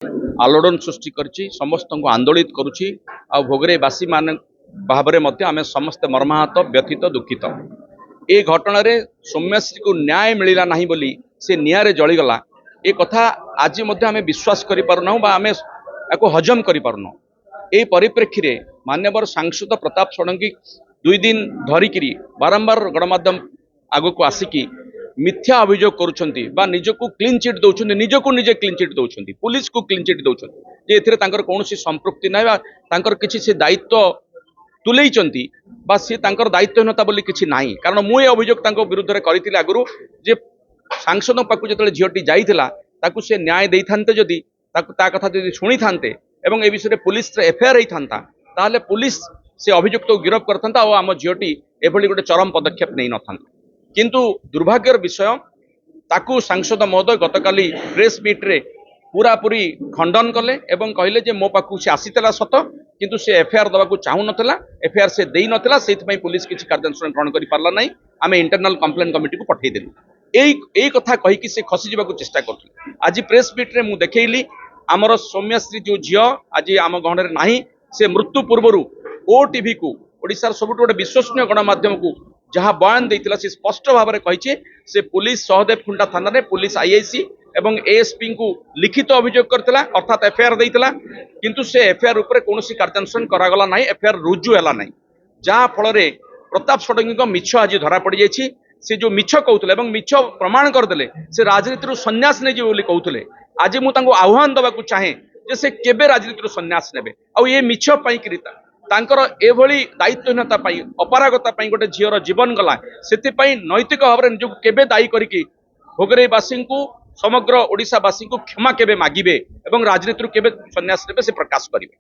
आलोड़न सृष्टि करछि समस्त को आंदोलित करुछि आ भोगरेवासी मान भाव में आम समस्त मर्माहत व्यथित दुखित ए घटना रे सौम्यश्री को न्याय मिलला नहीं बोली से निआरे जलीगला ए कथा आज आम विश्वास करूँ आम हजम करूँ। ए परिप्रेक्षी रे मान्यवर सांसद प्रताप षडंगी 2 दिन धरिकी बारंबार गणमाध्यम आग को आसिकी मिथ्या अभियोग करुछंती बा निजको क्लीन चिट दउछंती निजको निजे क्लीन चिट दउछंती पुलिस को क्लीन चिट दउछंती जे एथिरे तांकर कोनोसी संपृक्ति नै बा तांकर किछि से दायित्व तुलेइचंती बा से तांकर दायित्वहीनता बोली किछि नाही। कारण मु ए अभियोग तांको विरुद्ध रे करितिले आगुरु जे सांसद पाकु जेतले झियोटी जाइथिला ताकु से न्याय देइथान्ते जदी ताकु ता कथा जदी सुनी थान्ते एवं ए विषय पुलिस रे एफआईआर होई थान्ता ताहले पुलिस से अभियुक्त को गिरफ करथान्ता और आम झियोटी एभली गोटे चरम पदक्षेप नै नथान्ता। किंतु दुर्भाग्यर विषय ताकू सांसद महोदय गतकाली प्रेस मीट रे पूरा पूरी खंडन कले एवं कहले जे मो पाखु से आसीतला सत किंतु से एफआईआर दबा को चाहू नथला एफआईआर से देई नथला सेति पई पुलिस किछि कार्यानुष्ठान ग्रहण करि पारला नै आमे इंटरनल कंप्लेंट कमिटी को पठै देलु एई कथा कहि कि से खसी जिबा को चेष्टा करथि। आज प्रेस मीट रे मु देखैली हमर सौम्यश्री जो झियो आज आम गहण रे नाही से मृत्यु पूर्वरु ओटीवी को ओडिसार सबुठ गोटे विश्वसनीय गणमाध्यम को जहाँ बयान देइतिला से स्पष्ट भाव में कही से पुलिस सहदेव खुंटा थाना रे पुलिस आईआईसी एवं एएसपी को लिखित अभियोग करथिला अर्थात एफआईआर देइतिला किंतु से एफआईआर ऊपर कोनोसी कार्यानुष्ठान करागला नाही एफआईआर रुजु हैला नाही जहाँ फल रे प्रताप षडंगी को मिछ आज धरा पड़ जाइछि से जो मिछ कहउतले एवं मिछ प्रमाण करदेले से राजनीति संन्यास नै जे बोली कहउतले आज मु तांको आह्वान दबा को चाहे जे से केबे राजनीति संन्यास नेबे आ ये मिछ पई कृता तांकर एभली दायित्वहीनता पाई अपारगता पाई गोटे झीर जीवन गला से नैतिक भाव में निजक केबे दायी करिकी भोगरेवासी को समग्र ओडिशावासी को क्षमा केबे मागिबे एवं राजनीति केबे संन्यास नेबे से प्रकाश करिवे।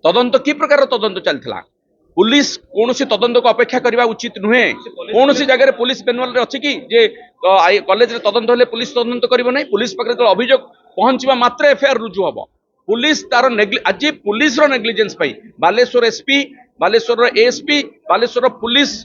तदंत कि प्रकार तदंत चलथिला पुलिस कौनसी तदंत को अपेक्षा करने उचित नुहे कौनसी जगह पुलिस मैनुअल रे अछि कि जे कॉलेज रे तदंत हेले पुलिस तदंत करिवो नै पुलिस पाखरे तो अभियोग पहुंचवा मात्र एफआईआर रुजु हबो पुलिस तार आज पुलिस रो नेग्लिजेंस पई Baleshwar SP Baleshwar ASP Baleshwar police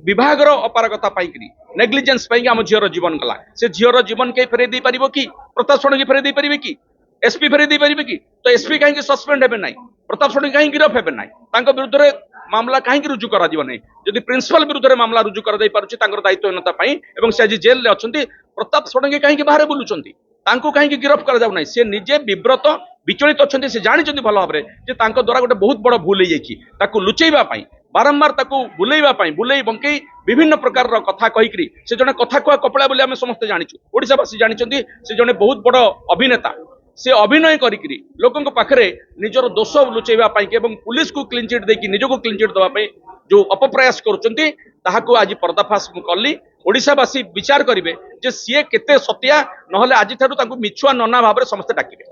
विभाग रो अपारगता पाई करी नेग्लिजेंस पाई हम झियर जीवन गला से झियर जीवन के फेरे दी परिबो कि प्रताप षडंगी फेरे दी परिबे कि एसपी फेरे दी परिबे कि तो एसपी काहे सस्पेंड हेबे नै प्रताप षडंगी काहे गिरफ हेबे नै तांको विरुद्ध रे मामला कहीं रुजु करा नहीं जदि प्रिंसिपल विरुद्ध में मामला रुजु कर दायित्वहीनता एवं से आज जेल रे अछंती प्रताप षडंगी कहीं बाहर बुलुचंती तांको कहीं गिरफ कर जाउ नै से निजे विव्रत विचलित अछंती से जानिचंती भल भाबरे जे तांको द्वारा गोटे बहुत बड़ भूल हो जाइछि ताकू लुचैबा पई बारंबार ताकू बुलेइबा पई बुलेई बंकई विभिन्न प्रकार रो कथा कहिकरी से जने कथा कुआ कपड़ा बोली आमे समस्त जानिछु ओडिसावासी जानिचंती से जने बहुत बड़ अभिनेता से अभिनय करिकरी लोकंक पाखरे निजर दोष लुचैबा पई एवं पुलिस को क्लीन चिट देकी निजको क्लीन चिट दबा पई जो अपप्रयास करुचंती ताहाको आज पर्दाफाश मु कल्ली ओडिसावासी विचार करिवे जे सीए केते सत्या नहले आज थारु तांको मिछुआ नना भाबरे समस्त डाकिबे।